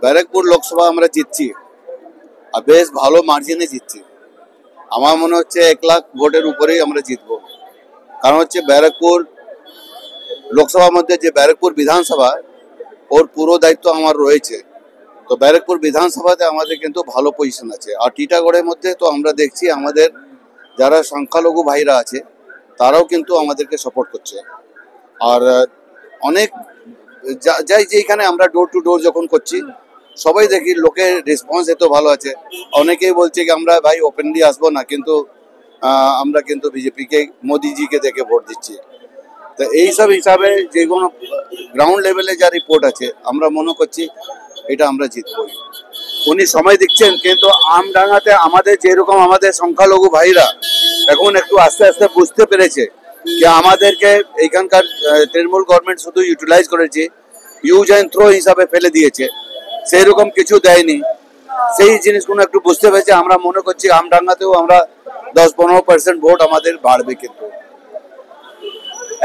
ব্যারাকপুর লোকসভা আমরা জিতছি, আর বেশ ভালো মার্জিনে জিতছি। আমার মনে হচ্ছে 1 লাখ ভোটের উপরেই আমরা জিতবো। কারণ হচ্ছে ব্যারাকপুর লোকসভার মধ্যে যে ব্যারাকপুর বিধানসভা, ওর পুরো দায়িত্ব আমার রয়েছে। তো ব্যারাকপুর বিধানসভাতে আমাদের কিন্তু ভালো পজিশন আছে। আর টিটাগড়ের মধ্যে তো আমরা দেখছি আমাদের যারা সংখ্যালঘু ভাইরা আছে তারাও কিন্তু আমাদেরকে সাপোর্ট করছে। আর অনেক যাই যেখানে আমরা ডোর টু ডোর যখন করছি, সবাই দেখি লোকের রেসপন্স এত ভালো আছে। অনেকেই বলছে কি আমরা ভাই ওপেনলি আসবো না, কিন্তু আমরা কিন্তু বিজেপিকে, মোদিজিকে দেখে ভোট দিচ্ছি। তো এইসব হিসাবে যে কোনো গ্রাউন্ড লেভেলে যা রিপোর্ট আছে, আমরা মনে করছি এটা আমরা জিতবো। উনি সময় দিচ্ছেন, কিন্তু আমডাঙ্গাতে আমাদের যেরকম আমাদের সংখ্যালঘু ভাইরা এখন একটু আস্তে আস্তে বুঝতে পেরেছে যে আমাদেরকে এইখানকার তৃণমূল গভর্নমেন্ট শুধু ইউটিলাইজ করেছে, ইউজ অ্যান্ড থ্রো হিসাবে ফেলে দিয়েছে, সেই রকম কিছু দেয়নি। সেই জিনিসগুলো একটু বুঝতে পেরেছে। আমরা মনে করছি আমডাঙ্গাতেও আমরা 10-15% ভোট আমাদের বাড়বে। কিন্তু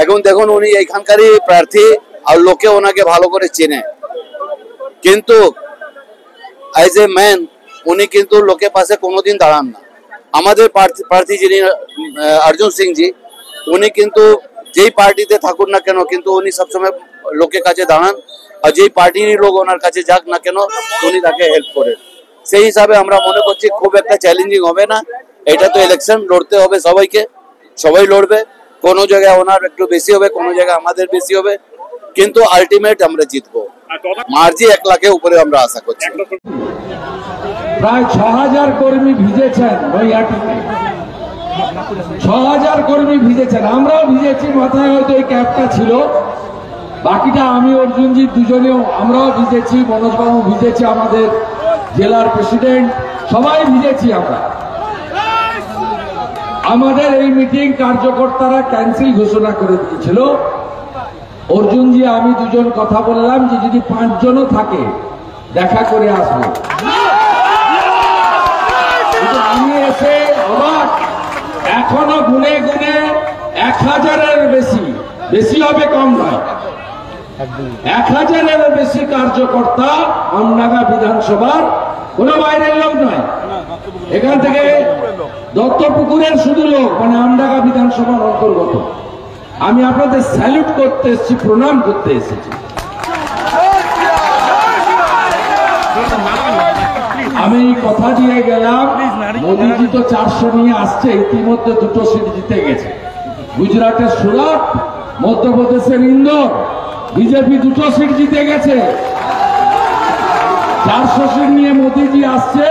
এখন দেখুন উনি এইখানকারই প্রার্থী, আর লোকে ওনাকে ভালো করে চেনে, কিন্তু অ্যাজ এ ম্যান উনি কিন্তু লোকের পাশে কোনোদিন দাঁড়ান না। আমাদের প্রার্থী যিনি অর্জুন সিং জি, উনি কিন্তু যেই পার্টিতে থাকুন না কেন, কিন্তু উনি সবসময় লোকের কাছে দাঁড়ান, আর যেই পার্টিরই লোক ওনার কাছে যাক না কেন উনি তাকে হেল্প করেন। সেই হিসাবে আমরা মনে করছি খুব একটা চ্যালেঞ্জিং হবে না। এটা তো ইলেকশন, লড়তে হবে সবাইকে, সবাই লড়বে। কোনো জায়গায় ওনার একটু বেশি হবে, কোনো জায়গায় আমাদের বেশি হবে, কিন্তু আলটিমেট আমরা জিতবো। মার্জি 1 লাখের উপরে আমরা আশা করছি। প্রায় 6000 কর্মী ভিজেছেন নৈহাটিতে, 6000 কর্মী ভিজেছেন, আমরাও ভিজেছি। মাথায় হয়তো এই ক্যাপটা ছিল, বাকিটা আমি অর্জুনজি দুজনেও আমরাও ভিজেছি, মনোজবাবু ভিজেছি, আমাদের জেলার প্রেসিডেন্ট, সবাই ভিজেছি আমরা। আমাদের এই মিটিং কার্যকর্তারা ক্যান্সেল ঘোষণা করে দিয়েছিল। অর্জুনজি আমি দুজন কথা বললাম যে যদি 5 জনও থাকে দেখা করে আসবো। আমি এসে অবাক, এখনো গুনে গুনে 1000-এর বেশি হবে, কম নয়, 1000-এরও বেশি কার্যকর্তা আমডাঙ্গা বিধানসভার, কোন বাইরের লোক নয়, এখান থেকে দত্তপুকুরের শুধু লোক, মানে আমডাঙ্গা বিধানসভার অন্তর্গত। আমি আপনাদের স্যালুট করতে এসেছি, প্রণাম করতে এসেছি। আমি কথা দিয়ে গেলাম, মোদীজি তো 400 নিয়ে আসছে, ইতিমধ্যে 2টো সিট জিতে গেছে। গুজরাটের সুরাট, মধ্যপ্রদেশের ইন্দোর, বিজেপি 2টো সিট জিতে গেছে। 400 সিট নিয়ে মোদীজি আসছে।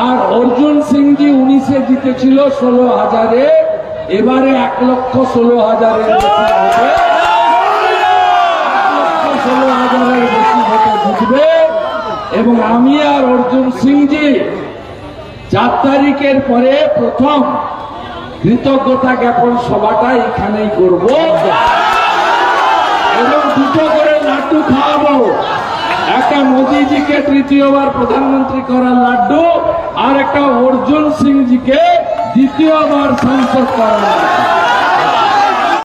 আর অর্জুন সিংজি 19-এ জিতেছিল 16,000-এ, এবারে 1,16,000-এর বেশি হবে, 1,16,000-এর বেশি ভোটে জিতবে। এবং আমি আর অর্জুন সিংজি 4 তারিখের পরে প্রথম কৃতজ্ঞতা জ্ঞাপন সভাটা এখানেই করব, এবং 2টো করে লাড্ডু খাওয়াবো। একটা মোদীজিকে 3য়-বার প্রধানমন্ত্রী করার লাড্ডু, আর একটা অর্জুন সিংজিকে 2য়-বার সংসদ করার লাড্ডু।